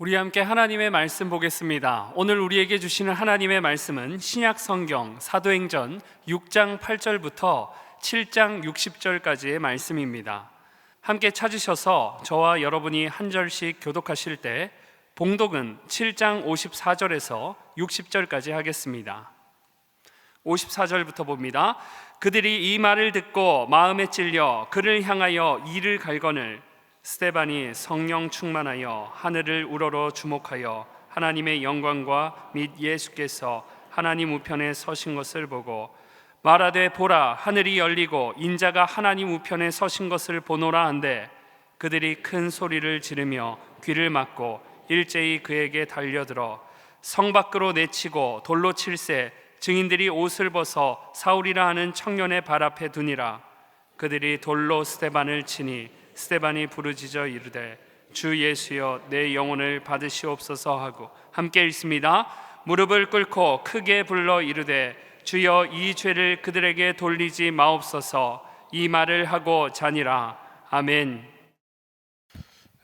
우리 함께 하나님의 말씀 보겠습니다. 오늘 우리에게 주시는 하나님의 말씀은 신약 성경 사도행전 6장 8절부터 7장 60절까지의 말씀입니다. 함께 찾으셔서 저와 여러분이 한 절씩 교독하실 때 봉독은 7장 54절에서 60절까지 하겠습니다. 54절부터 봅니다. 그들이 이 말을 듣고 마음에 찔려 그를 향하여 이를 갈거늘 스데반이 성령 충만하여 하늘을 우러러 주목하여 하나님의 영광과 및 예수께서 하나님 우편에 서신 것을 보고 말하되 보라 하늘이 열리고 인자가 하나님 우편에 서신 것을 보노라 한데 그들이 큰 소리를 지르며 귀를 막고 일제히 그에게 달려들어 성 밖으로 내치고 돌로 칠세 증인들이 옷을 벗어 사울이라 하는 청년의 발 앞에 두니라. 그들이 돌로 스데반을 치니 스데반이 부르짖어 이르되 주 예수여 내 영혼을 받으시옵소서 하고 함께 읽습니다. 무릎을 꿇고 크게 불러 이르되 주여 이 죄를 그들에게 돌리지 마옵소서. 이 말을 하고 자니라. 아멘.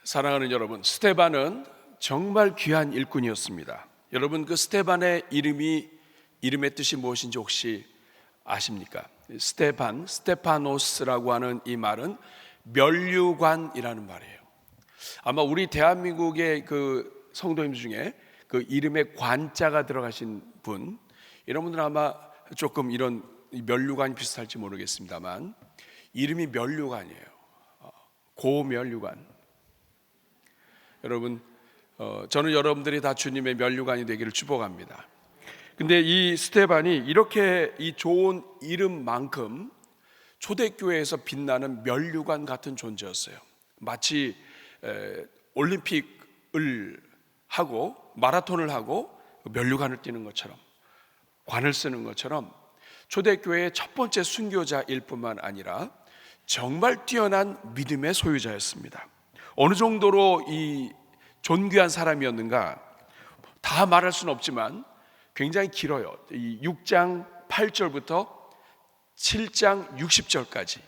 사랑하는 여러분, 스데반은 정말 귀한 일꾼이었습니다. 여러분, 그 스데반의 이름의 뜻이 무엇인지 혹시 아십니까? 스데반, 스테파노스라고 하는 이 말은 면류관이라는 말이에요. 아마 우리 대한민국의 그 성도님 중에 그 이름에 관자가 들어가신 분, 여러분들은 아마 조금 이런 면류관이 비슷할지 모르겠습니다만 이름이 면류관이에요. 고면류관. 여러분, 저는 여러분들이 다 주님의 면류관이 되기를 축복합니다. 근데 이 스데반이 이렇게 이 좋은 이름만큼 초대교회에서 빛나는 면류관 같은 존재였어요. 마치 올림픽을 하고 마라톤을 하고 면류관을 뛰는 것처럼, 관을 쓰는 것처럼 초대교회의 첫 번째 순교자일 뿐만 아니라 정말 뛰어난 믿음의 소유자였습니다. 어느 정도로 이 존귀한 사람이었는가 다 말할 수는 없지만 굉장히 길어요. 이 6장 8절부터 7장 60절까지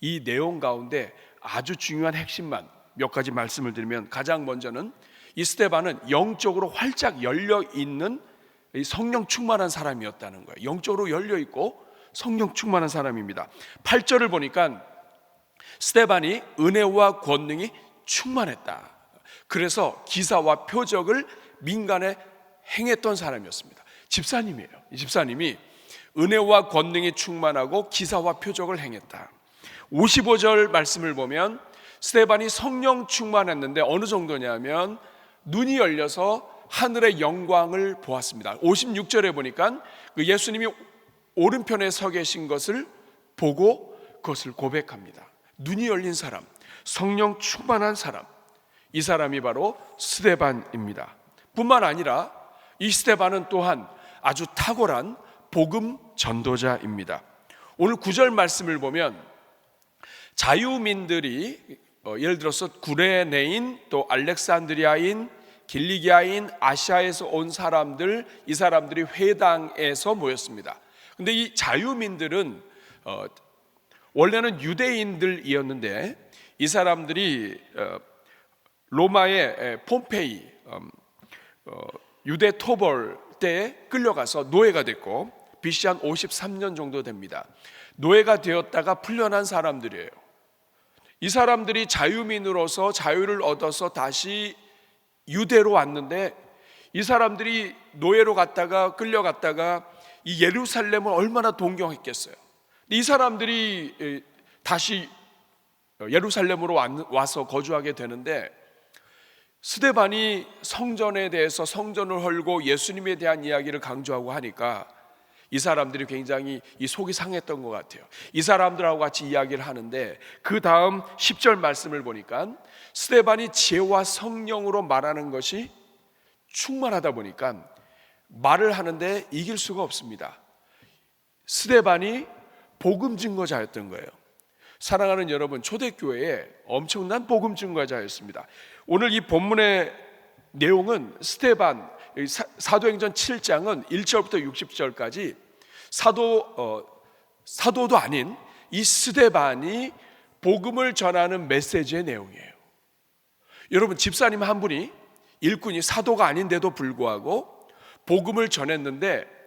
이 내용 가운데 아주 중요한 핵심만 몇 가지 말씀을 드리면, 가장 먼저는 이 스데반은 영적으로 활짝 열려있는 성령 충만한 사람이었다는 거예요. 영적으로 열려있고 성령 충만한 사람입니다. 8절을 보니까 스데반이 은혜와 권능이 충만했다. 그래서 기사와 표적을 민간에 행했던 사람이었습니다. 집사님이에요. 이 집사님이 은혜와 권능이 충만하고 기사와 표적을 행했다. 55절 말씀을 보면 스데반이 성령 충만했는데 어느 정도냐면 눈이 열려서 하늘의 영광을 보았습니다. 56절에 보니까 그 예수님이 오른편에 서 계신 것을 보고 그것을 고백합니다. 눈이 열린 사람, 성령 충만한 사람, 이 사람이 바로 스데반입니다. 뿐만 아니라 이 스데반은 또한 아주 탁월한 복음 전도자입니다. 오늘 9절 말씀을 보면 자유민들이 예를 들어서 구레네인, 또 알렉산드리아인, 길리기아인, 아시아에서 온 사람들, 이 사람들이 회당에서 모였습니다. 근데 이 자유민들은 원래는 유대인들이었는데 이 사람들이 로마의 폼페이 유대 토벌 때에 끌려가서 노예가 됐고 BC 한 53년 정도 됩니다. 노예가 되었다가 풀려난 사람들이에요. 이 사람들이 자유민으로서 자유를 얻어서 다시 유대로 왔는데 이 사람들이 노예로 갔다가 끌려갔다가 이 예루살렘을 얼마나 동경했겠어요. 이 사람들이 다시 예루살렘으로 와서 거주하게 되는데 스데반이 성전에 대해서 성전을 헐고 예수님에 대한 이야기를 강조하고 하니까 이 사람들이 굉장히 이 속이 상했던 것 같아요. 이 사람들하고 같이 이야기를 하는데 그 다음 10절 말씀을 보니까 스데반이 지혜와 성령으로 말하는 것이 충만하다 보니까 말을 하는데 이길 수가 없습니다. 스데반이 복음 증거자였던 거예요. 사랑하는 여러분, 초대교회에 엄청난 복음 증거자였습니다. 오늘 이 본문의 내용은 스데반, 사도행전 7장은 1절부터 60절까지 사도도 아닌 이 스데반이 복음을 전하는 메시지의 내용이에요. 여러분, 집사님 한 분이 일꾼이 사도가 아닌데도 불구하고 복음을 전했는데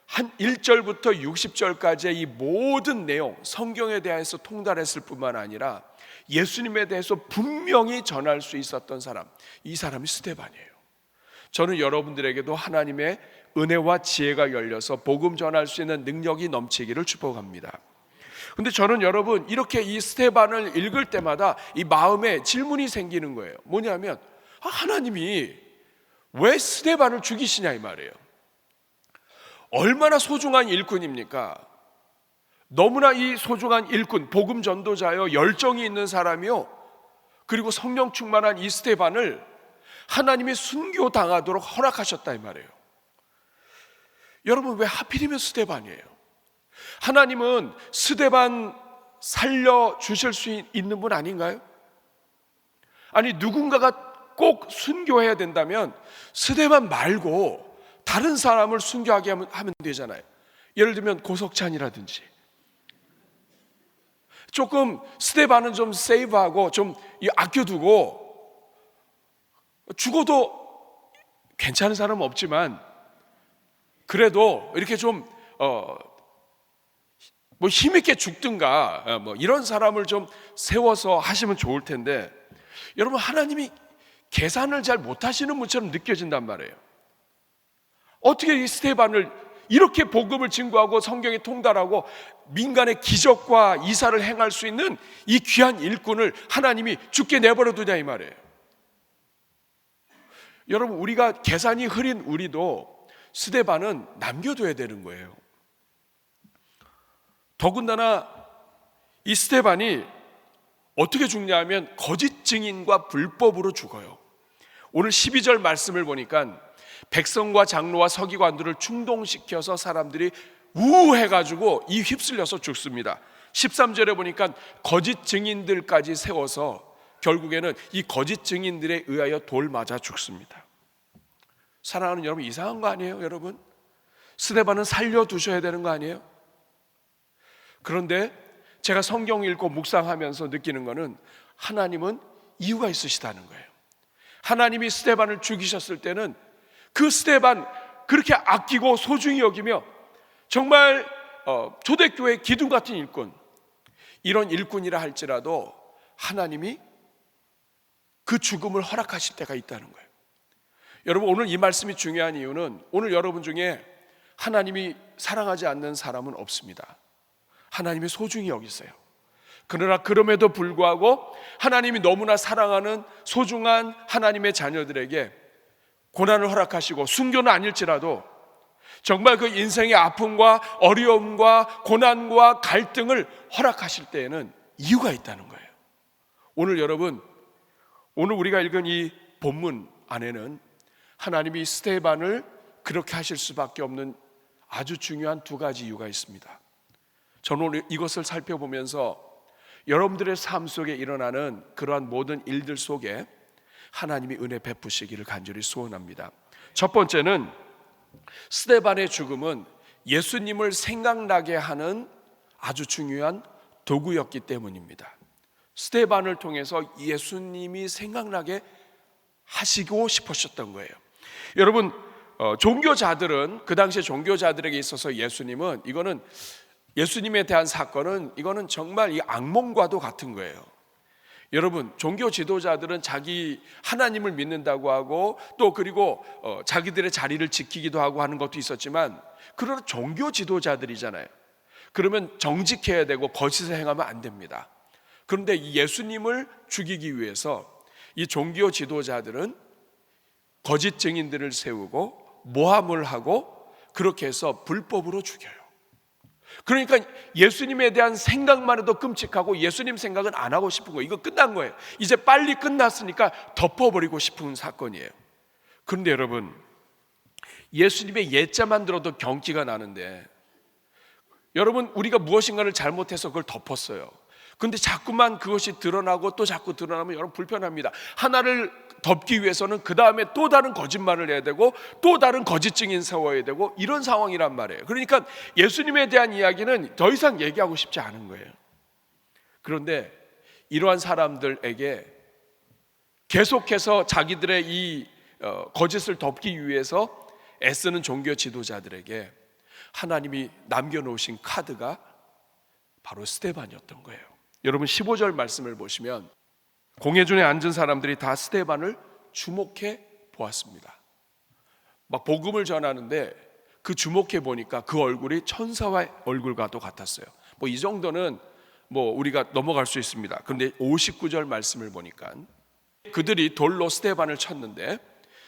한 1절부터 60절까지의 이 모든 내용, 성경에 대해서 통달했을 뿐만 아니라 예수님에 대해서 분명히 전할 수 있었던 사람, 이 사람이 스데반이에요. 저는 여러분들에게도 하나님의 은혜와 지혜가 열려서 복음 전할 수 있는 능력이 넘치기를 축복합니다. 근데 저는 여러분, 이렇게 이 스데반을 읽을 때마다 이 마음에 질문이 생기는 거예요. 뭐냐면, 하나님이 왜 스데반을 죽이시냐 이 말이에요. 얼마나 소중한 일꾼입니까? 너무나 이 소중한 일꾼, 복음 전도자요, 열정이 있는 사람이요, 그리고 성령 충만한 이 스데반을 하나님이 순교당하도록 허락하셨다 이 말이에요. 여러분, 왜 하필이면 스데반이에요? 하나님은 스데반 살려주실 수 있는 분 아닌가요? 아니, 누군가가 꼭 순교해야 된다면 스데반 말고 다른 사람을 순교하게 하면 되잖아요. 예를 들면 고석찬이라든지. 조금 스데반은 좀 세이브하고 좀 아껴두고, 죽어도 괜찮은 사람은 없지만 그래도 이렇게 좀 뭐 힘있게 죽든가 뭐 이런 사람을 좀 세워서 하시면 좋을 텐데, 여러분, 하나님이 계산을 잘 못하시는 분처럼 느껴진단 말이에요. 어떻게 이 스데반을 이렇게 복음을 증거하고 성경에 통달하고 민간의 기적과 이사를 행할 수 있는 이 귀한 일꾼을 하나님이 죽게 내버려 두냐 이 말이에요. 여러분, 우리가 계산이 흐린 우리도 스데반은 남겨둬야 되는 거예요. 더군다나 이 스데반이 어떻게 죽냐 면 거짓 증인과 불법으로 죽어요. 오늘 12절 말씀을 보니까 백성과 장로와 서기관들을 충동시켜서 사람들이 우해가지고 이 휩쓸려서 죽습니다. 13절에 보니까 거짓 증인들까지 세워서 결국에는 이 거짓 증인들에 의하여 돌 맞아 죽습니다. 사랑하는 여러분, 이상한 거 아니에요? 여러분, 스데반은 살려두셔야 되는 거 아니에요? 그런데 제가 성경 읽고 묵상하면서 느끼는 거는 하나님은 이유가 있으시다는 거예요. 하나님이 스데반을 죽이셨을 때는 그 스데반 그렇게 아끼고 소중히 여기며 정말 초대교회 기둥 같은 일꾼, 이런 일꾼이라 할지라도 하나님이 그 죽음을 허락하실 때가 있다는 거예요. 여러분, 오늘 이 말씀이 중요한 이유는 오늘 여러분 중에 하나님이 사랑하지 않는 사람은 없습니다. 하나님이 소중히 여기세요. 그러나 그럼에도 불구하고 하나님이 너무나 사랑하는 소중한 하나님의 자녀들에게 고난을 허락하시고, 순교는 아닐지라도 정말 그 인생의 아픔과 어려움과 고난과 갈등을 허락하실 때에는 이유가 있다는 거예요. 오늘 여러분, 오늘 우리가 읽은 이 본문 안에는 하나님이 스데반을 그렇게 하실 수밖에 없는 아주 중요한 두 가지 이유가 있습니다. 저는 오늘 이것을 살펴보면서 여러분들의 삶 속에 일어나는 그러한 모든 일들 속에 하나님이 은혜 베푸시기를 간절히 소원합니다. 첫 번째는 스데반의 죽음은 예수님을 생각나게 하는 아주 중요한 도구였기 때문입니다. 스데반을 통해서 예수님이 생각나게 하시고 싶으셨던 거예요. 여러분, 종교자들은, 그 당시에 종교자들에게 있어서 이거는 예수님에 대한 사건은 이거는 정말 이 악몽과도 같은 거예요. 여러분, 종교 지도자들은 자기 하나님을 믿는다고 하고 또 그리고 자기들의 자리를 지키기도 하고 하는 것도 있었지만, 그러나 종교 지도자들이잖아요. 그러면 정직해야 되고 거짓을 행하면 안 됩니다. 그런데 이 예수님을 죽이기 위해서 이 종교 지도자들은 거짓 증인들을 세우고 모함을 하고 그렇게 해서 불법으로 죽여요. 그러니까 예수님에 대한 생각만 해도 끔찍하고 예수님 생각은 안 하고 싶은 거예요. 이거 끝난 거예요. 이제 빨리 끝났으니까 덮어버리고 싶은 사건이에요. 그런데 여러분, 예수님의 예자만 들어도 경기가 나는데, 여러분, 우리가 무엇인가를 잘못해서 그걸 덮었어요. 근데 자꾸만 그것이 드러나고 또 자꾸 드러나면 여러분 불편합니다. 하나를 덮기 위해서는 그 다음에 또 다른 거짓말을 해야 되고 또 다른 거짓 증인 세워야 되고, 이런 상황이란 말이에요. 그러니까 예수님에 대한 이야기는 더 이상 얘기하고 싶지 않은 거예요. 그런데 이러한 사람들에게 계속해서 자기들의 이 거짓을 덮기 위해서 애쓰는 종교 지도자들에게 하나님이 남겨놓으신 카드가 바로 스데반이었던 거예요. 여러분 15절 말씀을 보시면 공회중에 앉은 사람들이 다 스데반을 주목해 보았습니다. 막 복음을 전하는데 그 주목해 보니까 그 얼굴이 천사의 얼굴과도 같았어요. 뭐 이 정도는 뭐 우리가 넘어갈 수 있습니다. 그런데 59절 말씀을 보니까 그들이 돌로 스데반을 쳤는데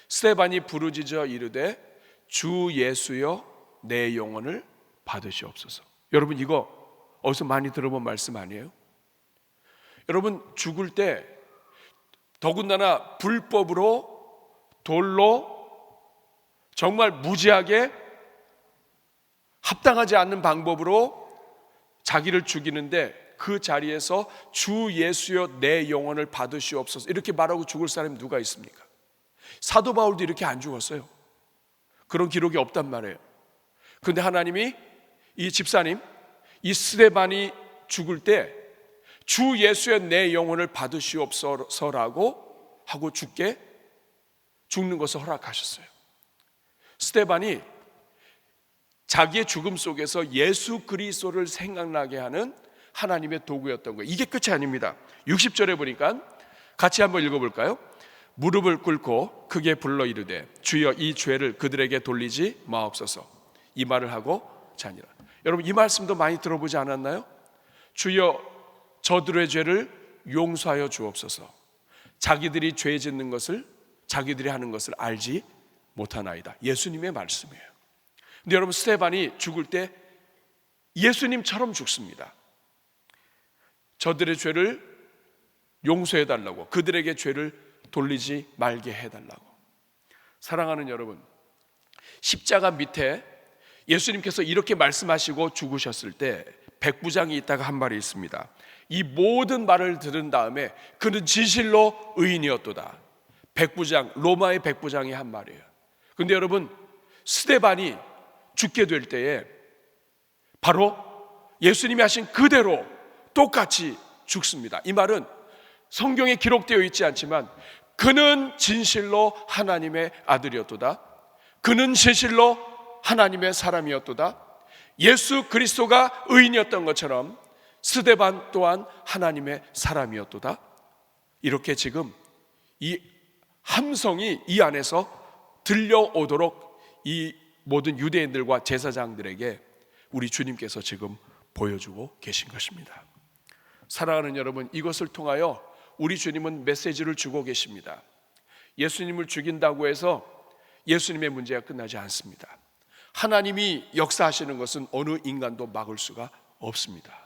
스데반이 부르짖어 이르되 주 예수여 내 영혼을 받으시옵소서. 여러분 이거 어디서 많이 들어본 말씀 아니에요? 여러분 죽을 때 더군다나 불법으로 돌로 정말 무지하게 합당하지 않는 방법으로 자기를 죽이는데 그 자리에서 주 예수여 내 영혼을 받으시옵소서 이렇게 말하고 죽을 사람이 누가 있습니까? 사도 바울도 이렇게 안 죽었어요. 그런 기록이 없단 말이에요. 그런데 하나님이 이 집사님 이 스데반이 죽을 때 주 예수여 내 영혼을 받으시옵소서라고 하고 죽는 것을 허락하셨어요. 스데반이 자기의 죽음 속에서 예수 그리스도를 생각나게 하는 하나님의 도구였던 거예요. 이게 끝이 아닙니다. 60절에 보니까 같이 한번 읽어볼까요? 무릎을 꿇고 크게 불러 이르되 주여 이 죄를 그들에게 돌리지 마옵소서. 이 말을 하고 자니라. 여러분 이 말씀도 많이 들어보지 않았나요? 주여 저들의 죄를 용서하여 주옵소서. 자기들이 죄 짓는 것을 자기들이 하는 것을 알지 못하나이다. 예수님의 말씀이에요. 근데 여러분 스데반이 죽을 때 예수님처럼 죽습니다. 저들의 죄를 용서해 달라고, 그들에게 죄를 돌리지 말게 해달라고. 사랑하는 여러분, 십자가 밑에 예수님께서 이렇게 말씀하시고 죽으셨을 때 백부장이 있다가 한 말이 있습니다. 이 모든 말을 들은 다음에 그는 진실로 의인이었도다. 백부장, 로마의 백부장이 한 말이에요. 그런데 여러분 스데반이 죽게 될 때에 바로 예수님이 하신 그대로 똑같이 죽습니다. 이 말은 성경에 기록되어 있지 않지만 그는 진실로 하나님의 아들이었도다. 그는 진실로 하나님의 사람이었도다. 예수 그리스도가 의인이었던 것처럼 스데반 또한 하나님의 사람이었도다. 이렇게 지금 이 함성이 이 안에서 들려오도록 이 모든 유대인들과 제사장들에게 우리 주님께서 지금 보여주고 계신 것입니다. 사랑하는 여러분, 이것을 통하여 우리 주님은 메시지를 주고 계십니다. 예수님을 죽인다고 해서 예수님의 문제가 끝나지 않습니다. 하나님이 역사하시는 것은 어느 인간도 막을 수가 없습니다.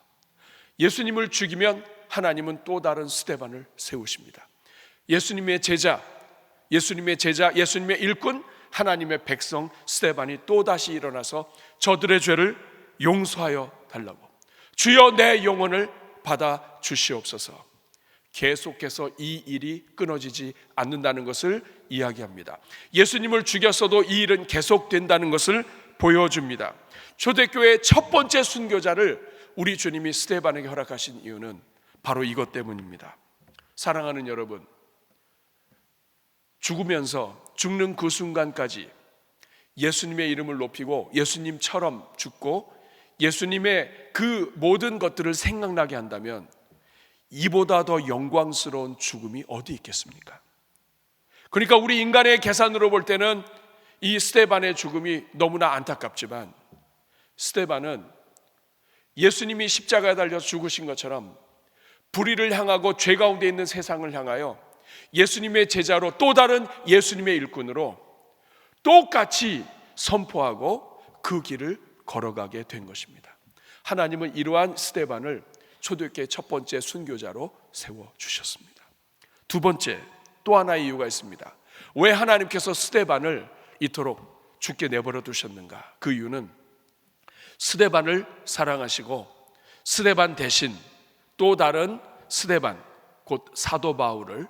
예수님을 죽이면 하나님은 또 다른 스데반을 세우십니다. 예수님의 제자, 예수님의 일꾼, 하나님의 백성 스데반이 또다시 일어나서 저들의 죄를 용서하여 달라고, 주여 내 영혼을 받아 주시옵소서. 계속해서 이 일이 끊어지지 않는다는 것을 이야기합니다. 예수님을 죽였어도 이 일은 계속된다는 것을 보여줍니다. 초대교회의 첫 번째 순교자를 우리 주님이 스데반에게 허락하신 이유는 바로 이것 때문입니다. 사랑하는 여러분, 죽으면서 죽는 그 순간까지 예수님의 이름을 높이고 예수님처럼 죽고 예수님의 그 모든 것들을 생각나게 한다면 이보다 더 영광스러운 죽음이 어디 있겠습니까? 그러니까 우리 인간의 계산으로 볼 때는 이 스데반의 죽음이 너무나 안타깝지만 스데반은 예수님이 십자가에 달려 죽으신 것처럼 불의를 향하고 죄 가운데 있는 세상을 향하여 예수님의 제자로 또 다른 예수님의 일꾼으로 똑같이 선포하고 그 길을 걸어가게 된 것입니다. 하나님은 이러한 스데반을 초대교회 첫 번째 순교자로 세워주셨습니다. 두 번째, 또 하나의 이유가 있습니다. 왜 하나님께서 스데반을 이토록 죽게 내버려 두셨는가? 그 이유는 스데반을 사랑하시고 스데반 대신 또 다른 스데반, 곧 사도 바울을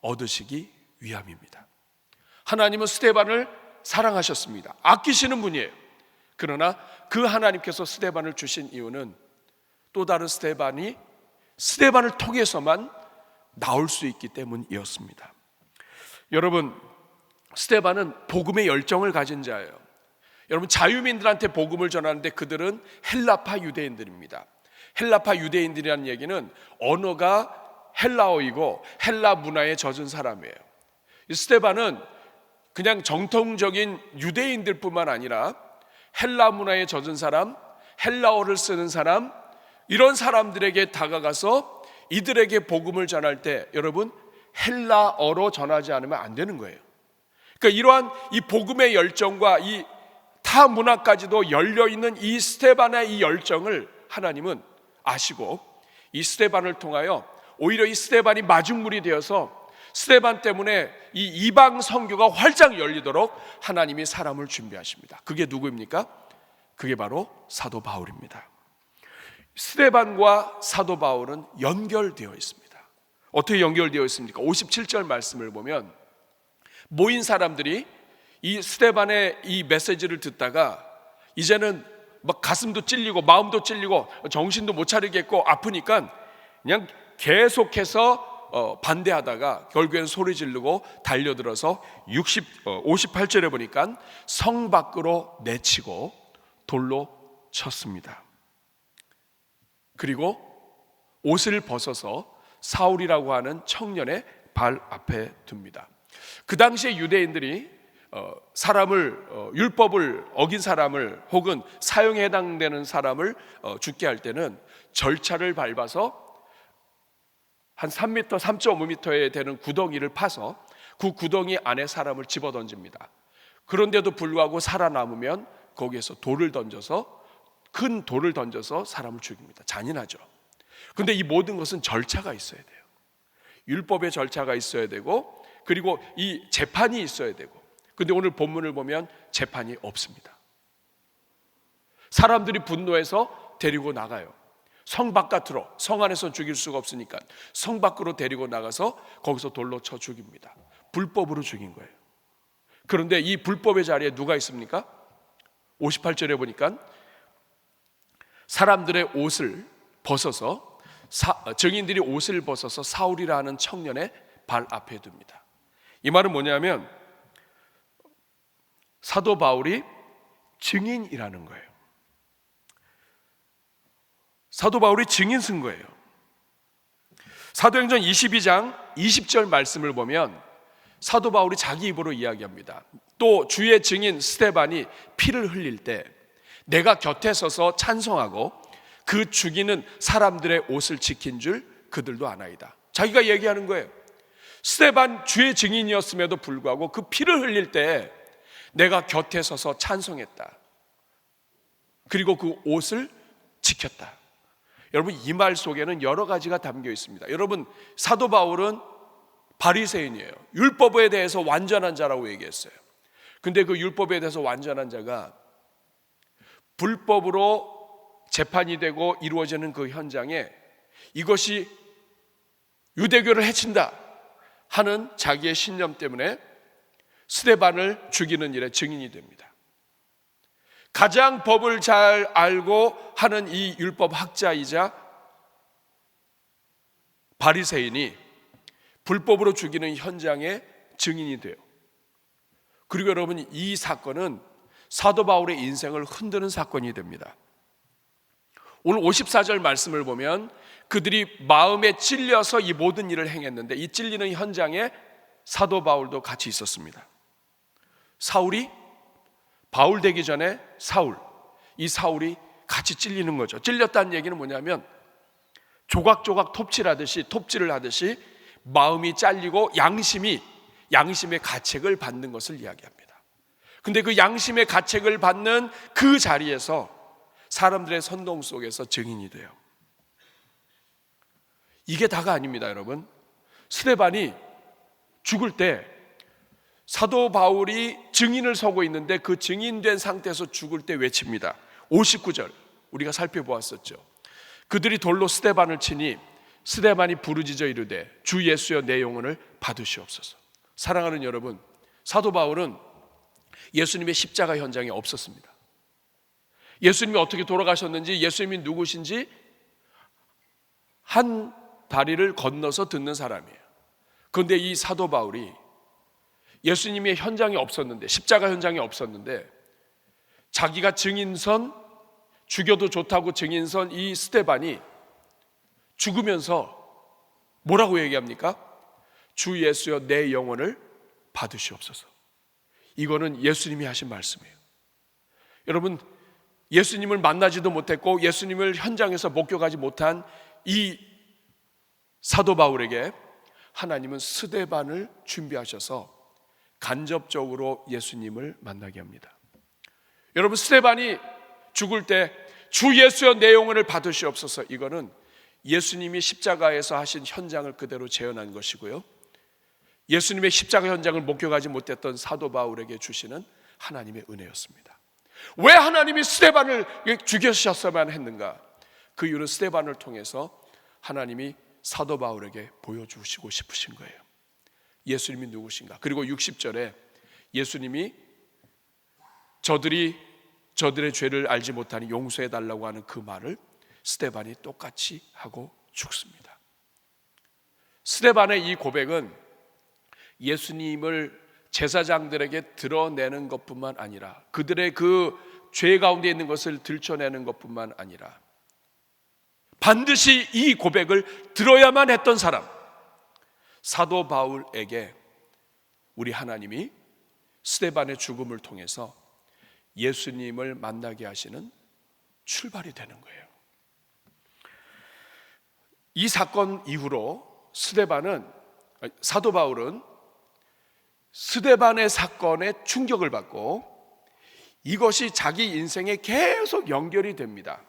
얻으시기 위함입니다. 하나님은 스데반을 사랑하셨습니다. 아끼시는 분이에요. 그러나 그 하나님께서 스데반을 주신 이유는 또 다른 스데반이 스데반을 통해서만 나올 수 있기 때문이었습니다. 여러분, 스데반은 복음의 열정을 가진 자예요. 여러분, 자유민들한테 복음을 전하는데 그들은 헬라파 유대인들입니다. 헬라파 유대인들이라는 얘기는 언어가 헬라어이고 헬라 문화에 젖은 사람이에요. 이 스데반은 그냥 정통적인 유대인들 뿐만 아니라 헬라 문화에 젖은 사람, 헬라어를 쓰는 사람, 이런 사람들에게 다가가서 이들에게 복음을 전할 때 여러분, 헬라어로 전하지 않으면 안 되는 거예요. 그러니까 이러한 이 복음의 열정과 이 타 문화까지도 열려있는 이 스데반의 이 열정을 하나님은 아시고 이 스데반을 통하여 오히려 이 스데반이 마중물이 되어서 스데반 때문에 이 이방 선교가 활짝 열리도록 하나님이 사람을 준비하십니다. 그게 누구입니까? 그게 바로 사도 바울입니다. 스데반과 사도 바울은 연결되어 있습니다. 어떻게 연결되어 있습니까? 57절 말씀을 보면 모인 사람들이 이 스데반의 이 메시지를 듣다가 이제는 막 가슴도 찔리고 마음도 찔리고 정신도 못 차리겠고 아프니까 그냥 계속해서 반대하다가 결국엔 소리 지르고 달려들어서 58절에 보니까 성 밖으로 내치고 돌로 쳤습니다. 그리고 옷을 벗어서 사울이라고 하는 청년의 발 앞에 둡니다. 그 당시에 유대인들이 사람을 율법을 어긴 사람을 혹은 사형에 해당되는 사람을 죽게 할 때는 절차를 밟아서 한 3m, 3.5m에 되는 구덩이를 파서 그 구덩이 안에 사람을 집어던집니다. 그런데도 불구하고 살아남으면 거기에서 돌을 던져서 큰 돌을 던져서 사람을 죽입니다. 잔인하죠. 그런데 이 모든 것은 절차가 있어야 돼요. 율법의 절차가 있어야 되고 그리고 이 재판이 있어야 되고, 근데 오늘 본문을 보면 재판이 없습니다. 사람들이 분노해서 데리고 나가요. 성 바깥으로, 성 안에서 죽일 수가 없으니까 성 밖으로 데리고 나가서 거기서 돌로 쳐 죽입니다. 불법으로 죽인 거예요. 그런데 이 불법의 자리에 누가 있습니까? 58절에 보니까 사람들의 옷을 벗어서 증인들이 옷을 벗어서 사울이라 하는 청년의 발 앞에 둡니다. 이 말은 뭐냐면 사도 바울이 증인이라는 거예요. 사도 바울이 증인 쓴 거예요. 사도행전 22장 20절 말씀을 보면 사도 바울이 자기 입으로 이야기합니다. 또 주의 증인 스데반이 피를 흘릴 때 내가 곁에 서서 찬송하고 그 죽이는 사람들의 옷을 지킨 줄 그들도 아나이다. 자기가 얘기하는 거예요. 스데반 주의 증인이었음에도 불구하고 그 피를 흘릴 때 내가 곁에 서서 찬송했다. 그리고 그 옷을 지켰다. 여러분, 이 말 속에는 여러 가지가 담겨 있습니다. 여러분, 사도 바울은 바리새인이에요. 율법에 대해서 완전한 자라고 얘기했어요. 근데 그 율법에 대해서 완전한 자가 불법으로 재판이 되고 이루어지는 그 현장에 이것이 유대교를 해친다 하는 자기의 신념 때문에 스데반을 죽이는 일에 증인이 됩니다. 가장 법을 잘 알고 하는 이 율법 학자이자 바리새인이 불법으로 죽이는 현장의 증인이 돼요. 그리고 여러분, 이 사건은 사도 바울의 인생을 흔드는 사건이 됩니다. 오늘 54절 말씀을 보면 그들이 마음에 찔려서 이 모든 일을 행했는데 이 찔리는 현장에 사도 바울도 같이 있었습니다. 사울이 바울 되기 전에 이 사울이 같이 찔리는 거죠. 찔렸다는 얘기는 뭐냐면 조각조각 톱질을 하듯이 마음이 잘리고 양심의 가책을 받는 것을 이야기합니다. 근데 그 양심의 가책을 받는 그 자리에서 사람들의 선동 속에서 증인이 돼요. 이게 다가 아닙니다, 여러분. 스데반이 죽을 때 사도 바울이 증인을 서고 있는데 그 증인된 상태에서 죽을 때 외칩니다. 59절 우리가 살펴보았었죠. 그들이 돌로 스데반을 치니 스데반이 부르짖어 이르되 주 예수여 내 영혼을 받으시옵소서. 사랑하는 여러분, 사도 바울은 예수님의 십자가 현장에 없었습니다. 예수님이 어떻게 돌아가셨는지, 예수님이 누구신지 한 다리를 건너서 듣는 사람이에요. 그런데 이 사도 바울이 예수님의 현장이 없었는데, 십자가 현장이 없었는데, 자기가 증인선, 죽여도 좋다고 증인선 이 스데반이 죽으면서 뭐라고 얘기합니까? 주 예수여 내 영혼을 받으시옵소서. 이거는 예수님이 하신 말씀이에요. 여러분, 예수님을 만나지도 못했고 예수님을 현장에서 목격하지 못한 이 사도 바울에게 하나님은 스데반을 준비하셔서 간접적으로 예수님을 만나게 합니다. 여러분, 스데반이 죽을 때 주 예수여 내 영혼을 받으시옵소서, 이거는 예수님이 십자가에서 하신 현장을 그대로 재현한 것이고요, 예수님의 십자가 현장을 목격하지 못했던 사도 바울에게 주시는 하나님의 은혜였습니다. 왜 하나님이 스데반을 죽이셨어야만 했는가? 그 이유는 스데반을 통해서 하나님이 사도 바울에게 보여주시고 싶으신 거예요. 예수님이 누구신가? 그리고 60절에 예수님이 저들의 죄를 알지 못하니 용서해 달라고 하는 그 말을 스데반이 똑같이 하고 죽습니다. 스데반의 이 고백은 예수님을 제사장들에게 드러내는 것뿐만 아니라, 그들의 그 죄 가운데 있는 것을 들춰내는 것뿐만 아니라, 반드시 이 고백을 들어야만 했던 사람, 사도 바울에게 우리 하나님이 스데반의 죽음을 통해서 예수님을 만나게 하시는 출발이 되는 거예요. 이 사건 이후로 사도 바울은 스데반의 사건에 충격을 받고 이것이 자기 인생에 계속 연결이 됩니다.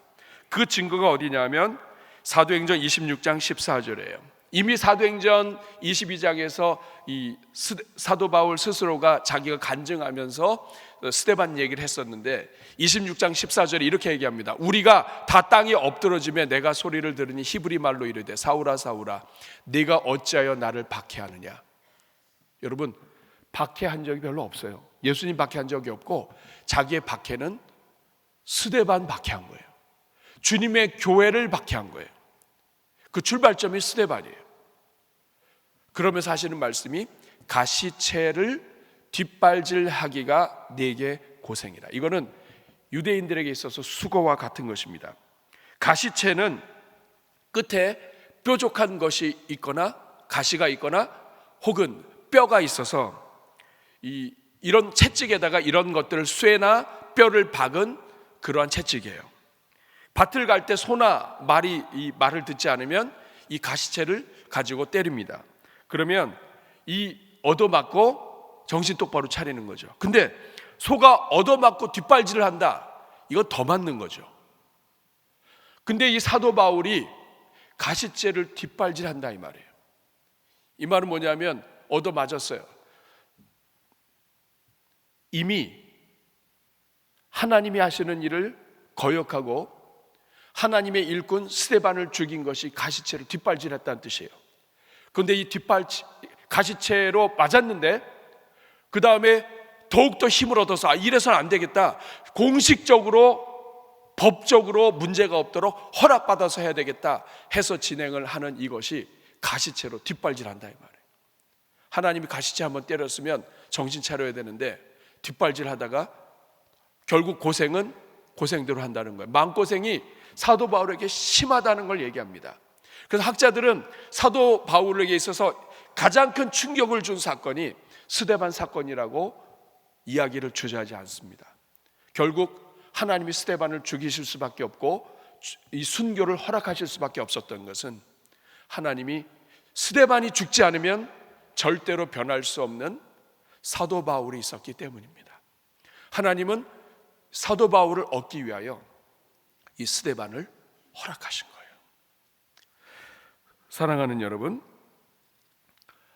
그 증거가 어디냐면 사도행전 26장 14절이에요. 이미 사도행전 22장에서 이 사도 바울 스스로가 자기가 간증하면서 스데반 얘기를 했었는데 26장 14절에 이렇게 얘기합니다. 우리가 다 땅에 엎드러지며 내가 소리를 들으니 히브리 말로 이르되 사울아 사울아 네가 어찌하여 나를 박해하느냐. 여러분, 박해한 적이 별로 없어요. 예수님 박해한 적이 없고 자기의 박해는 스데반 박해한 거예요. 주님의 교회를 박해한 거예요. 그 출발점이 스데반이에요. 그러면서 하시는 말씀이 가시체를 뒷발질하기가 네게 고생이라. 이거는 유대인들에게 있어서 수고와 같은 것입니다. 가시체는 끝에 뾰족한 것이 있거나 가시가 있거나 혹은 뼈가 있어서 이런 채찍에다가 이런 것들을 쇠나 뼈를 박은 그러한 채찍이에요. 밭을 갈 때 소나 말이 이 말을 듣지 않으면 이 가시체를 가지고 때립니다. 그러면 이 얻어맞고 정신 똑바로 차리는 거죠. 근데 소가 얻어맞고 뒷발질을 한다, 이건 더 맞는 거죠. 근데 이 사도 바울이 가시체를 뒷발질한다 이 말이에요. 이 말은 뭐냐면 얻어맞았어요. 이미 하나님이 하시는 일을 거역하고 하나님의 일꾼 스데반을 죽인 것이 가시체를 뒷발질했다는 뜻이에요. 그런데 이 가시체로 맞았는데 그 다음에 더욱더 힘을 얻어서 이래서는 안 되겠다, 공식적으로 법적으로 문제가 없도록 허락받아서 해야 되겠다 해서 진행을 하는 이것이 가시체로 뒷발질한다 이 말이에요. 하나님이 가시체 한번 때렸으면 정신 차려야 되는데 뒷발질하다가 결국 고생은 고생대로 한다는 거예요. 마음고생이 사도 바울에게 심하다는 걸 얘기합니다. 그래서 학자들은 사도 바울에게 있어서 가장 큰 충격을 준 사건이 스데반 사건이라고 이야기를 주저하지 않습니다. 결국 하나님이 스데반을 죽이실 수밖에 없고 이 순교를 허락하실 수밖에 없었던 것은 하나님이 스데반이 죽지 않으면 절대로 변할 수 없는 사도 바울이 있었기 때문입니다. 하나님은 사도 바울을 얻기 위하여 이 스데반을 허락하신 거예요. 사랑하는 여러분,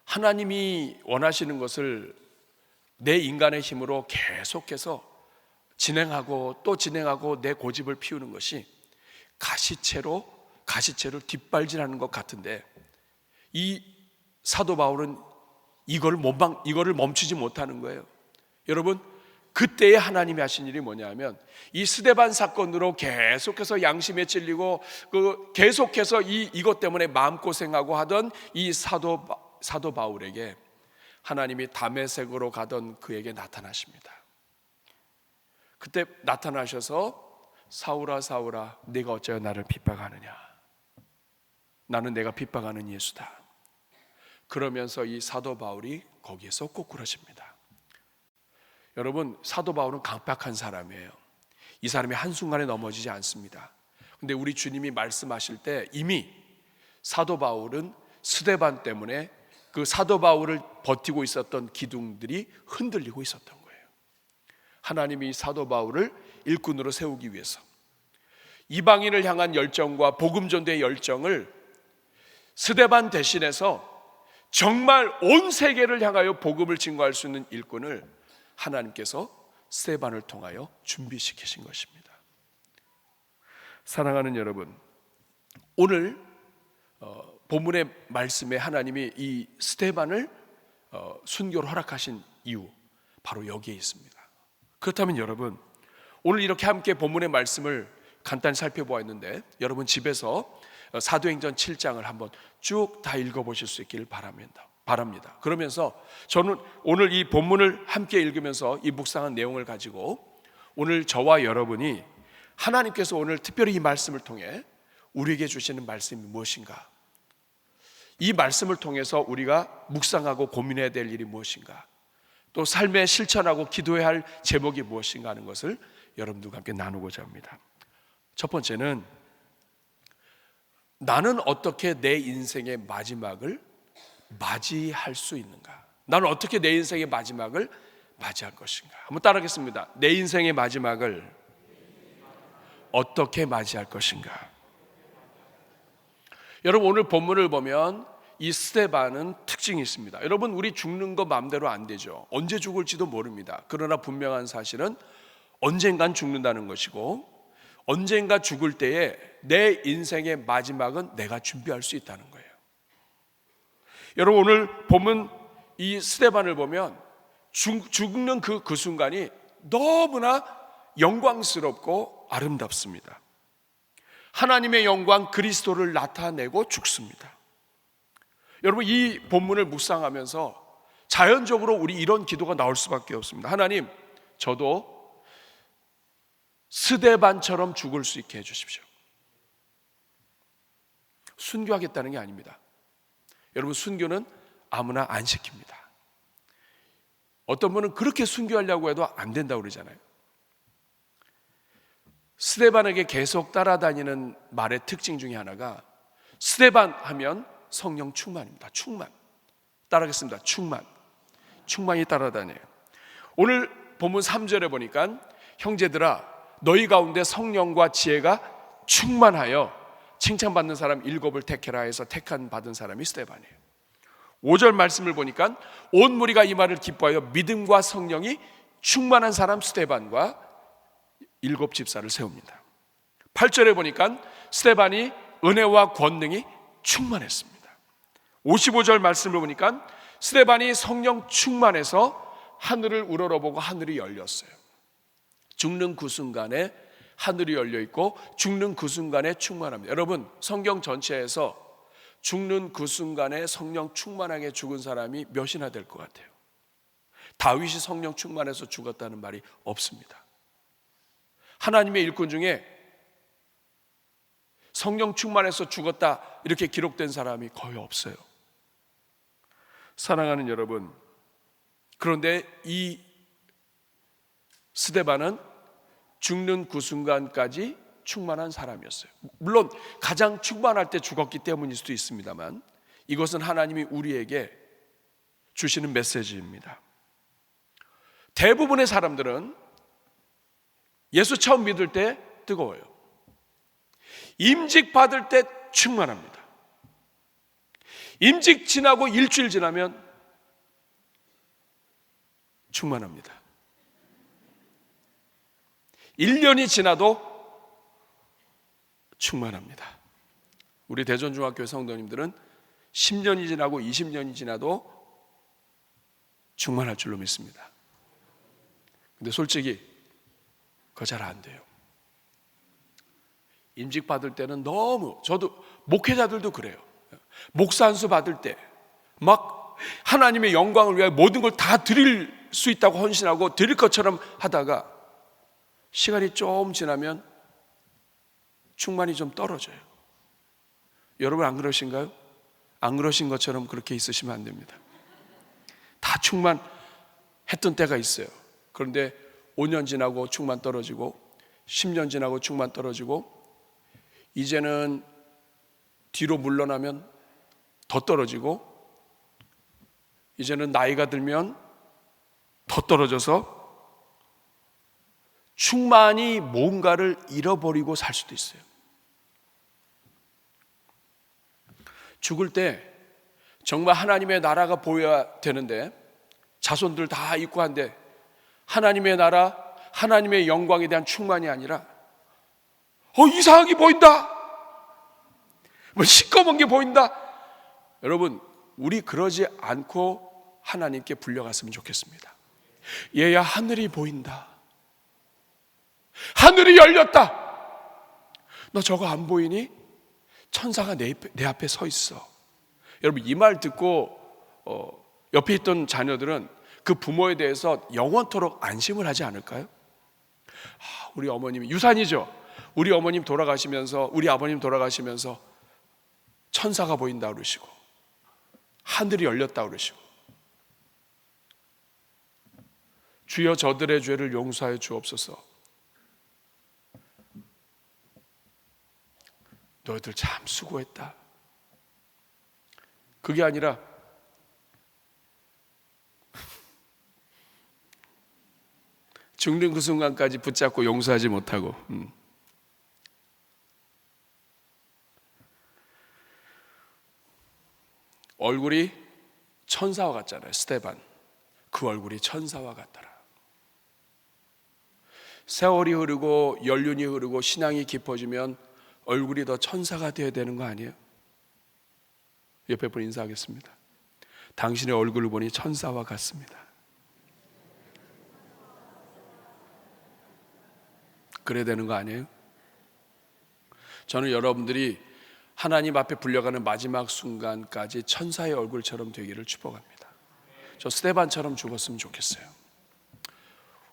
하나님이 원하시는 것을 내 인간의 힘으로 계속해서 진행하고 또 진행하고 내 고집을 피우는 것이 가시체를 뒷발질하는 것 같은데, 이 사도 바울은 이거를 멈추지 못하는 거예요. 여러분, 그때에 하나님이 하신 일이 뭐냐면 이 스데반 사건으로 계속해서 양심에 찔리고 계속해서 이것 때문에 마음고생하고 하던 이 사도 바울에게 하나님이 다메섹으로 가던 그에게 나타나십니다. 그때 나타나셔서 사울아 사울아 네가 어찌하여 나를 핍박하느냐, 나는 내가 핍박하는 예수다. 그러면서 이 사도 바울이 거기에서 꼬꾸라집니다. 여러분, 사도 바울은 강팍한 사람이에요. 이 사람이 한순간에 넘어지지 않습니다. 근데 우리 주님이 말씀하실 때 이미 사도 바울은 스데반 때문에 그 사도 바울을 버티고 있었던 기둥들이 흔들리고 있었던 거예요. 하나님이 사도 바울을 일꾼으로 세우기 위해서 이방인을 향한 열정과 복음 전도의 열정을 스데반 대신해서 정말 온 세계를 향하여 복음을 증거할 수 있는 일꾼을 하나님께서 스데반을 통하여 준비시키신 것입니다. 사랑하는 여러분, 오늘 본문의 말씀에 하나님이 이 스데반을 순교로 허락하신 이유, 바로 여기에 있습니다. 그렇다면 여러분, 오늘 이렇게 함께 본문의 말씀을 간단히 살펴보았는데, 여러분 집에서 사도행전 7장을 한번 쭉 다 읽어보실 수 있기를 바랍니다. 그러면서 저는 오늘 이 본문을 함께 읽으면서 이 묵상한 내용을 가지고 오늘 저와 여러분이 하나님께서 오늘 특별히 이 말씀을 통해 우리에게 주시는 말씀이 무엇인가, 이 말씀을 통해서 우리가 묵상하고 고민해야 될 일이 무엇인가, 또 삶에 실천하고 기도해야 할 제목이 무엇인가 하는 것을 여러분들과 함께 나누고자 합니다. 첫 번째는 나는 어떻게 내 인생의 마지막을 맞이할 수 있는가? 나는 어떻게 내 인생의 마지막을 맞이할 것인가? 한번 따라하겠습니다. 내 인생의 마지막을 어떻게 맞이할 것인가? 여러분, 오늘 본문을 보면 이 스데반은 특징이 있습니다. 여러분, 우리 죽는 거 마음대로 안 되죠. 언제 죽을지도 모릅니다. 그러나 분명한 사실은 언젠간 죽는다는 것이고, 언젠가 죽을 때에 내 인생의 마지막은 내가 준비할 수 있다는 거예요. 여러분, 오늘 본문 이 스데반을 보면 죽는 그 순간이 너무나 영광스럽고 아름답습니다. 하나님의 영광 그리스도를 나타내고 죽습니다. 여러분, 이 본문을 묵상하면서 자연적으로 우리 이런 기도가 나올 수밖에 없습니다. 하나님, 저도 스데반처럼 죽을 수 있게 해주십시오. 순교하겠다는 게 아닙니다. 여러분, 순교는 아무나 안 시킵니다. 어떤 분은 그렇게 순교하려고 해도 안 된다고 그러잖아요. 스데반에게 계속 따라다니는 말의 특징 중에 하나가, 스데반 하면 성령 충만입니다. 충만. 따라하겠습니다. 충만이 따라다녀요. 오늘 본문 3절에 보니까 형제들아 너희 가운데 성령과 지혜가 충만하여 칭찬받는 사람 7을 택해라 해서 택한 받은 사람이 스데반이에요. 5절 말씀을 보니까 온 무리가 이 말을 기뻐하여 믿음과 성령이 충만한 사람 스데반과 7 집사를 세웁니다. 8절에 보니까 스데반이 은혜와 권능이 충만했습니다. 55절 말씀을 보니까 스데반이 성령 충만해서 하늘을 우러러보고 하늘이 열렸어요. 죽는 그 순간에 하늘이 열려 있고 죽는 그 순간에 충만합니다. 여러분, 성경 전체에서 죽는 그 순간에 성령 충만하게 죽은 사람이 몇이나 될 것 같아요? 다윗이 성령 충만해서 죽었다는 말이 없습니다. 하나님의 일꾼 중에 성령 충만해서 죽었다 이렇게 기록된 사람이 거의 없어요. 사랑하는 여러분, 그런데 이 스데반은 죽는 그 순간까지 충만한 사람이었어요. 물론 가장 충만할 때 죽었기 때문일 수도 있습니다만, 이것은 하나님이 우리에게 주시는 메시지입니다. 대부분의 사람들은 예수 처음 믿을 때 뜨거워요. 임직 받을 때 충만합니다. 임직 지나고 일주일 지나면 충만합니다. 1년이 지나도 충만합니다. 우리 대전중학교 성도님들은 10년이 지나고 20년이 지나도 충만할 줄로 믿습니다. 근데 솔직히 그거 잘 안 돼요. 임직 받을 때는 너무, 저도 목회자들도 그래요. 목사 안수 받을 때 막 하나님의 영광을 위하여 모든 걸 다 드릴 수 있다고 헌신하고 드릴 것처럼 하다가 시간이 좀 지나면 충만이 좀 떨어져요. 여러분 안 그러신가요? 안 그러신 것처럼 그렇게 있으시면 안 됩니다. 다 충만했던 때가 있어요. 그런데 5년 지나고 충만 떨어지고 10년 지나고 충만 떨어지고 이제는 뒤로 물러나면 더 떨어지고 이제는 나이가 들면 더 떨어져서 충만히 뭔가를 잃어버리고 살 수도 있어요. 죽을 때 정말 하나님의 나라가 보여야 되는데 자손들 다 있고 한데 하나님의 나라, 하나님의 영광에 대한 충만이 아니라 이상하게 보인다, 시꺼먼 게 보인다. 여러분, 우리 그러지 않고 하나님께 불려갔으면 좋겠습니다. 얘야, 하늘이 보인다, 하늘이 열렸다. 너 저거 안 보이니? 천사가 내 앞에 서 있어. 여러분, 이 말 듣고 옆에 있던 자녀들은 그 부모에 대해서 영원토록 안심을 하지 않을까요? 우리 어머님이 유산이죠. 우리 어머님 돌아가시면서, 우리 아버님 돌아가시면서 천사가 보인다 그러시고 하늘이 열렸다 그러시고 주여 저들의 죄를 용서하여 주옵소서. 너희들 참 수고했다. 그게 아니라 죽는 그 순간까지 붙잡고 용서하지 못하고 얼굴이 천사와 같잖아요. 스데반, 그 얼굴이 천사와 같더라. 세월이 흐르고 연륜이 흐르고 신앙이 깊어지면 얼굴이 더 천사가 되어야 되는 거 아니에요? 옆에 분 인사하겠습니다. 당신의 얼굴을 보니 천사와 같습니다. 그래야 되는 거 아니에요? 저는 여러분들이 하나님 앞에 불려가는 마지막 순간까지 천사의 얼굴처럼 되기를 축복합니다. 저 스데반처럼 죽었으면 좋겠어요.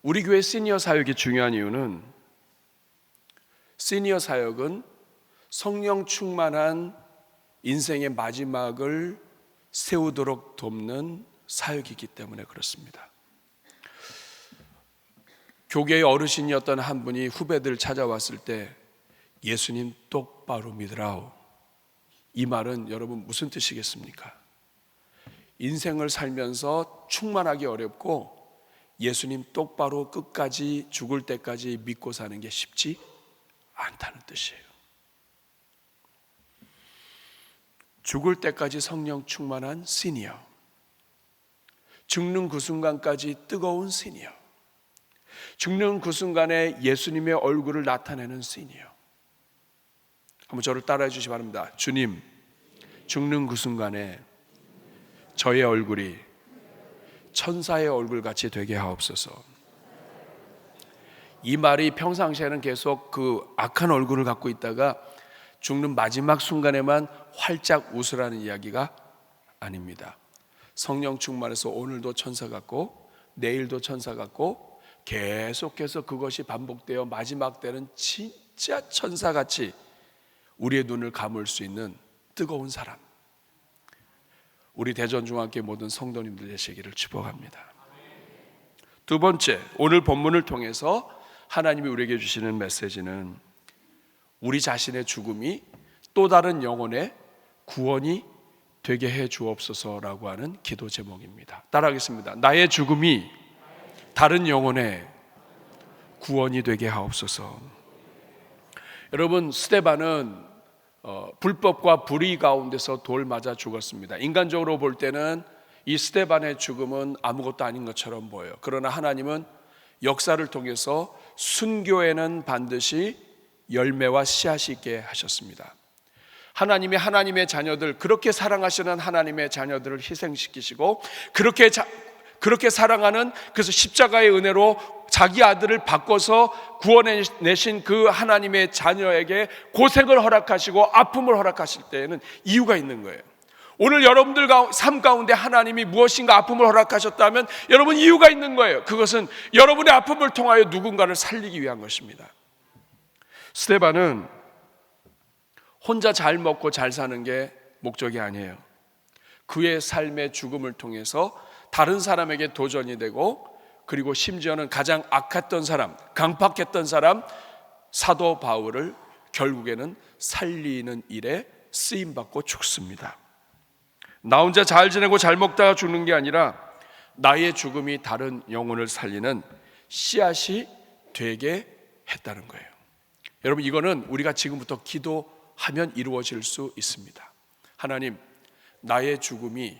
우리 교회 시니어 사역이 중요한 이유는 시니어 사역은 성령 충만한 인생의 마지막을 세우도록 돕는 사역이기 때문에 그렇습니다. 교계의 어르신이었던 한 분이 후배들 찾아왔을 때 예수님 똑바로 믿으라오. 이 말은 여러분 무슨 뜻이겠습니까? 인생을 살면서 충만하기 어렵고 예수님 똑바로 끝까지 죽을 때까지 믿고 사는 게 쉽지 않다는 뜻이에요. 죽을 때까지 성령 충만한 시니어, 죽는 그 순간까지 뜨거운 시니어, 죽는 그 순간에 예수님의 얼굴을 나타내는 시니어. 한번 저를 따라해 주시기 바랍니다. 주님, 죽는 그 순간에 저의 얼굴이 천사의 얼굴같이 되게 하옵소서. 이 말이 평상시에는 계속 그 악한 얼굴을 갖고 있다가 죽는 마지막 순간에만 활짝 웃으라는 이야기가 아닙니다. 성령 충만해서 오늘도 천사 같고 내일도 천사 같고 계속해서 그것이 반복되어 마지막 때는 진짜 천사같이 우리의 눈을 감을 수 있는 뜨거운 사람, 우리 대전중앙교회 모든 성도님들 되시기를 축복합니다. 두 번째, 오늘 본문을 통해서 하나님이 우리에게 주시는 메시지는 우리 자신의 죽음이 또 다른 영혼의 구원이 되게 해 주옵소서라고 하는 기도 제목입니다. 따라하겠습니다. 나의 죽음이 다른 영혼의 구원이 되게 하옵소서. 여러분, 스데반은 불법과 불의 가운데서 돌 맞아 죽었습니다. 인간적으로 볼 때는 이 스데반의 죽음은 아무것도 아닌 것처럼 보여요. 그러나 하나님은 역사를 통해서 순교에는 반드시 열매와 씨앗이 있게 하셨습니다. 하나님이 하나님의 자녀들, 그렇게 사랑하시는 하나님의 자녀들을 희생시키시고 그렇게 사랑하는, 그래서 십자가의 은혜로 자기 아들을 바꿔서 구원해내신 그 하나님의 자녀에게 고생을 허락하시고 아픔을 허락하실 때에는 이유가 있는 거예요. 오늘 여러분들 삶 가운데 하나님이 무엇인가 아픔을 허락하셨다면 여러분 이유가 있는 거예요. 그것은 여러분의 아픔을 통하여 누군가를 살리기 위한 것입니다. 스데반은 혼자 잘 먹고 잘 사는 게 목적이 아니에요. 그의 삶의 죽음을 통해서 다른 사람에게 도전이 되고, 그리고 심지어는 가장 악했던 사람, 강팍했던 사람 사도 바울을 결국에는 살리는 일에 쓰임받고 죽습니다. 나 혼자 잘 지내고 잘 먹다가 죽는 게 아니라 나의 죽음이 다른 영혼을 살리는 씨앗이 되게 했다는 거예요. 여러분, 이거는 우리가 지금부터 기도하면 이루어질 수 있습니다. 하나님, 나의 죽음이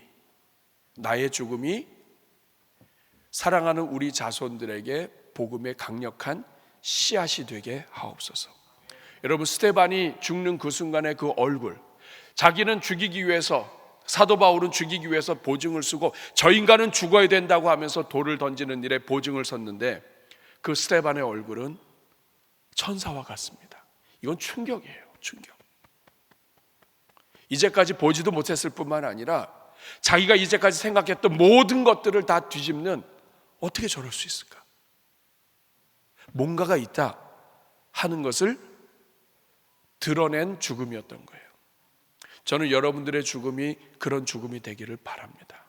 사랑하는 우리 자손들에게 복음의 강력한 씨앗이 되게 하옵소서. 여러분, 스데반이 죽는 그 순간의 그 얼굴, 자기는 죽이기 위해서, 사도 바울은 죽이기 위해서 보증을 쓰고 저 인간은 죽어야 된다고 하면서 돌을 던지는 일에 보증을 섰는데, 그 스데반의 얼굴은 천사와 같습니다. 이건 충격이에요. 충격. 이제까지 보지도 못했을 뿐만 아니라 자기가 이제까지 생각했던 모든 것들을 다 뒤집는, 어떻게 저럴 수 있을까? 뭔가가 있다 하는 것을 드러낸 죽음이었던 거예요. 저는 여러분들의 죽음이 그런 죽음이 되기를 바랍니다.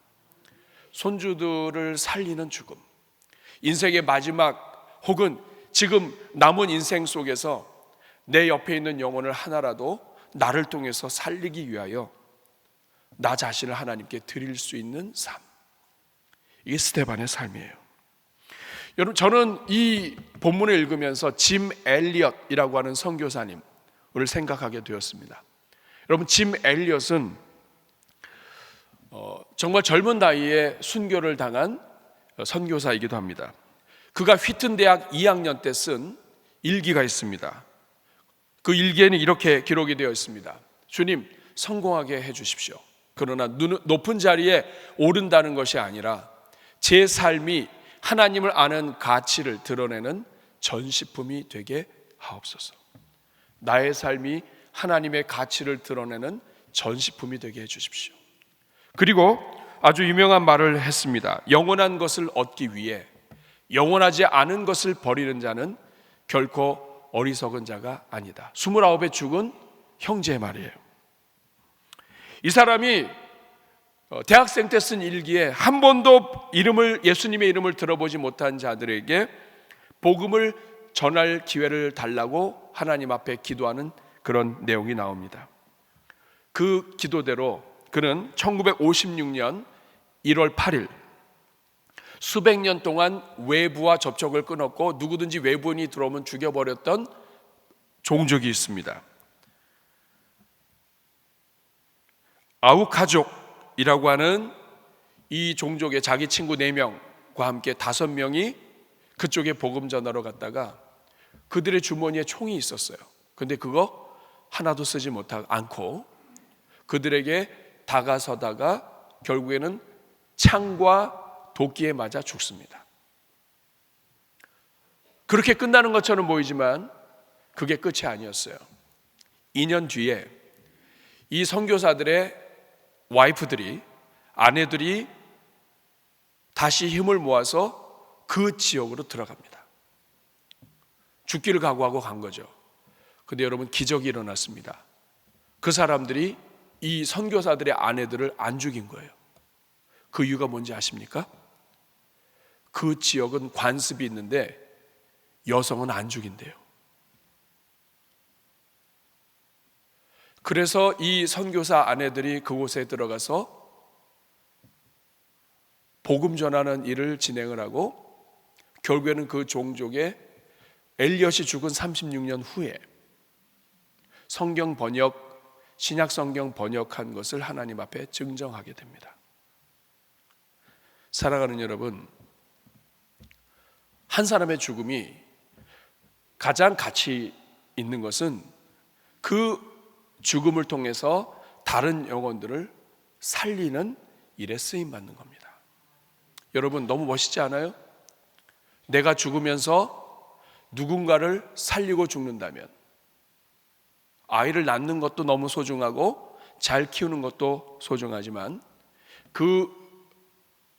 손주들을 살리는 죽음, 인생의 마지막 혹은 지금 남은 인생 속에서 내 옆에 있는 영혼을 하나라도 나를 통해서 살리기 위하여 나 자신을 하나님께 드릴 수 있는 삶, 이게 스데반의 삶이에요. 여러분, 저는 이 본문을 읽으면서 짐 엘리엇이라고 하는 선교사님을 생각하게 되었습니다. 여러분, 짐 엘리엇은 정말 젊은 나이에 순교를 당한 선교사이기도 합니다. 그가 휘튼 대학 2학년 때 쓴 일기가 있습니다. 그 일기에는 이렇게 기록이 되어 있습니다. 주님, 성공하게 해주십시오. 그러나 높은 자리에 오른다는 것이 아니라 제 삶이 하나님을 아는 가치를 드러내는 전시품이 되게 하옵소서. 나의 삶이 하나님의 가치를 드러내는 전시품이 되게 해주십시오. 그리고 아주 유명한 말을 했습니다. 영원한 것을 얻기 위해 영원하지 않은 것을 버리는 자는 결코 어리석은 자가 아니다. 29에 죽은 형제의 말이에요. 이 사람이 대학생 때 쓴 일기에 한 번도 예수님의 이름을 들어보지 못한 자들에게 복음을 전할 기회를 달라고 하나님 앞에 기도하는 그런 내용이 나옵니다. 그 기도대로 그는 1956년 1월 8일 수백 년 동안 외부와 접촉을 끊었고 누구든지 외부인이 들어오면 죽여버렸던 종족이 있습니다. 아우카족이라고 하는 이 종족의 자기 친구 4명과 함께 5명이 그쪽에 복음 전하러 갔다가 그들의 주머니에 총이 있었어요. 근데 그거 하나도 쓰지 않고 그들에게 다가서다가 결국에는 창과 도끼에 맞아 죽습니다. 그렇게 끝나는 것처럼 보이지만 그게 끝이 아니었어요. 2년 뒤에 이 선교사들의 와이프들이, 아내들이 다시 힘을 모아서 그 지역으로 들어갑니다. 죽기를 각오하고 간 거죠. 근데 여러분, 기적이 일어났습니다. 그 사람들이 이 선교사들의 아내들을 안 죽인 거예요. 그 이유가 뭔지 아십니까? 그 지역은 관습이 있는데 여성은 안 죽인대요. 그래서 이 선교사 아내들이 그곳에 들어가서 복음 전하는 일을 진행을 하고 결국에는 그 종족의 엘리엇이 죽은 36년 후에 신약 성경 번역한 것을 하나님 앞에 증정하게 됩니다. 사랑하는 여러분, 한 사람의 죽음이 가장 가치 있는 것은 그 죽음을 통해서 다른 영혼들을 살리는 일에 쓰임받는 겁니다. 여러분, 너무 멋있지 않아요? 내가 죽으면서 누군가를 살리고 죽는다면, 아이를 낳는 것도 너무 소중하고 잘 키우는 것도 소중하지만 그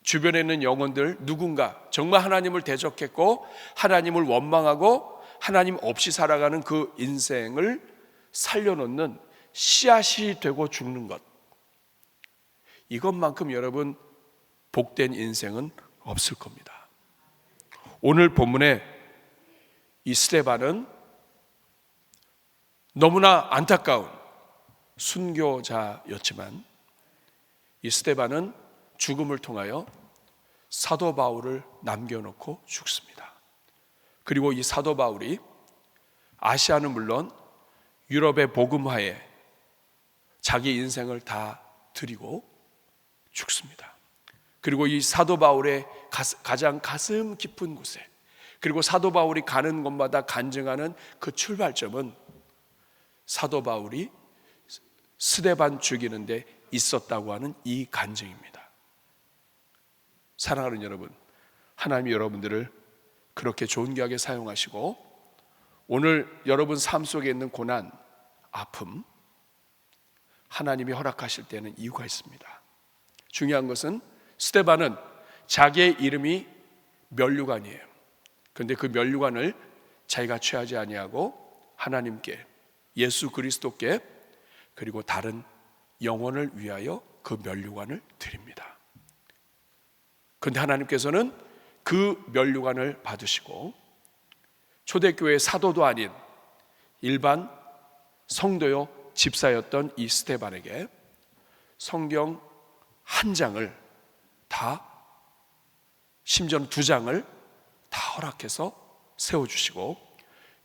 주변에 있는 영혼들 누군가 정말 하나님을 대적했고 하나님을 원망하고 하나님 없이 살아가는 그 인생을 살려놓는 씨앗이 되고 죽는 것, 이것만큼 여러분 복된 인생은 없을 겁니다. 오늘 본문에 이 스데반은 너무나 안타까운 순교자였지만 이 스데반은 죽음을 통하여 사도 바울을 남겨놓고 죽습니다. 그리고 이 사도 바울이 아시아는 물론 유럽의 복음화에 자기 인생을 다 드리고 죽습니다. 그리고 이 사도 바울의 가장 가슴 깊은 곳에, 그리고 사도 바울이 가는 곳마다 간증하는 그 출발점은 사도 바울이 스데반 죽이는데 있었다고 하는 이 간증입니다. 사랑하는 여러분, 하나님이 여러분들을 그렇게 존귀하게 사용하시고 오늘 여러분 삶 속에 있는 고난, 아픔, 하나님이 허락하실 때는 이유가 있습니다. 중요한 것은 스데반은 자기의 이름이 면류관이에요. 그런데 그 면류관을 자기가 취하지 아니하고 하나님께, 예수 그리스도께, 그리고 다른 영혼을 위하여 그 면류관을 드립니다. 그런데 하나님께서는 그 면류관을 받으시고 초대교회 사도도 아닌 일반 성도요 집사였던 이 스데반에게 성경 한 장을 다, 심지어는 2장을 다 허락해서 세워주시고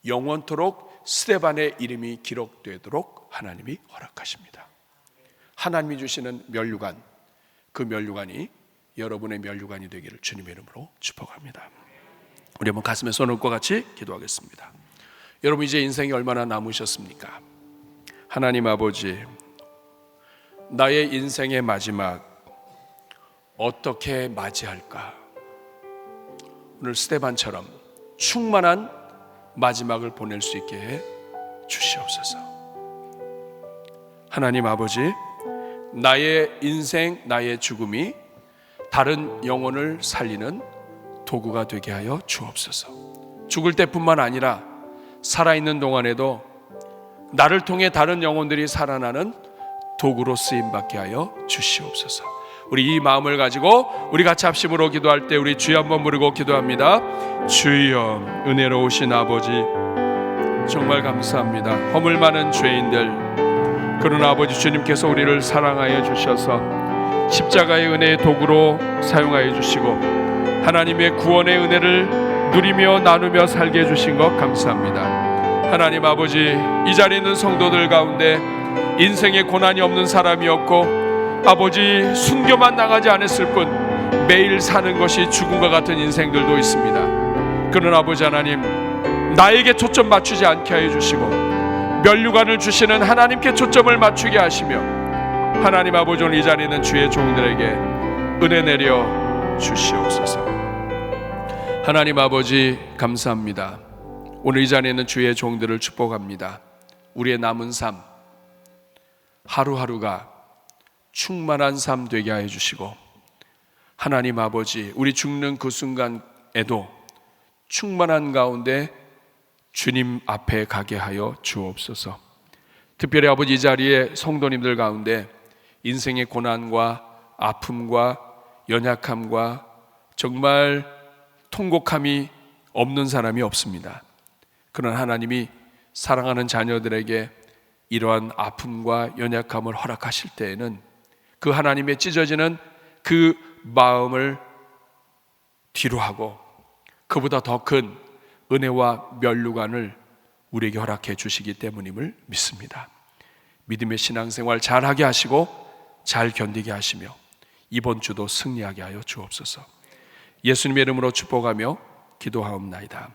영원토록 스데반의 이름이 기록되도록 하나님이 허락하십니다. 하나님이 주시는 면류관, 그 면류관이 여러분의 면류관이 되기를 주님의 이름으로 축복합니다. 우리 한번 가슴에 손을 얹고 같이 기도하겠습니다. 여러분, 이제 인생이 얼마나 남으셨습니까? 하나님 아버지, 나의 인생의 마지막 어떻게 맞이할까? 오늘 스데반처럼 충만한 마지막을 보낼 수 있게 해 주시옵소서. 하나님 아버지, 나의 인생, 나의 죽음이 다른 영혼을 살리는 도구가 되게 하여 주옵소서. 죽을 때뿐만 아니라 살아있는 동안에도 나를 통해 다른 영혼들이 살아나는 도구로 쓰임받게 하여 주시옵소서. 우리 이 마음을 가지고 우리 같이 합심으로 기도할 때 우리 주여 한번 부르고 기도합니다. 주여, 은혜로우신 아버지, 정말 감사합니다. 허물 많은 죄인들, 그러나 아버지 주님께서 우리를 사랑하여 주셔서 십자가의 은혜의 도구로 사용하여 주시고 하나님의 구원의 은혜를 누리며 나누며 살게 해주신 것 감사합니다. 하나님 아버지, 이 자리에 있는 성도들 가운데 인생에 고난이 없는 사람이 없고 아버지 순교만 나가지 않았을 뿐 매일 사는 것이 죽음과 같은 인생들도 있습니다. 그러나 아버지 하나님, 나에게 초점 맞추지 않게 하여 주시고 면류관을 주시는 하나님께 초점을 맞추게 하시며 하나님 아버지, 오늘 이 자리에 있는 주의 종들에게 은혜 내려 주시옵소서. 하나님 아버지 감사합니다. 오늘 이 자리에 있는 주의 종들을 축복합니다. 우리의 남은 삶 하루하루가 충만한 삶 되게 하여 주시고 하나님 아버지, 우리 죽는 그 순간에도 충만한 가운데 주님 앞에 가게 하여 주옵소서. 특별히 아버지, 이 자리에 성도님들 가운데 인생의 고난과 아픔과 연약함과 정말 통곡함이 없는 사람이 없습니다. 그러나 하나님이 사랑하는 자녀들에게 이러한 아픔과 연약함을 허락하실 때에는 그 하나님의 찢어지는 그 마음을 뒤로하고 그보다 더 큰 은혜와 면류관을 우리에게 허락해 주시기 때문임을 믿습니다. 믿음의 신앙생활 잘하게 하시고 잘 견디게 하시며 이번 주도 승리하게 하여 주옵소서. 예수님의 이름으로 축복하며 기도하옵나이다.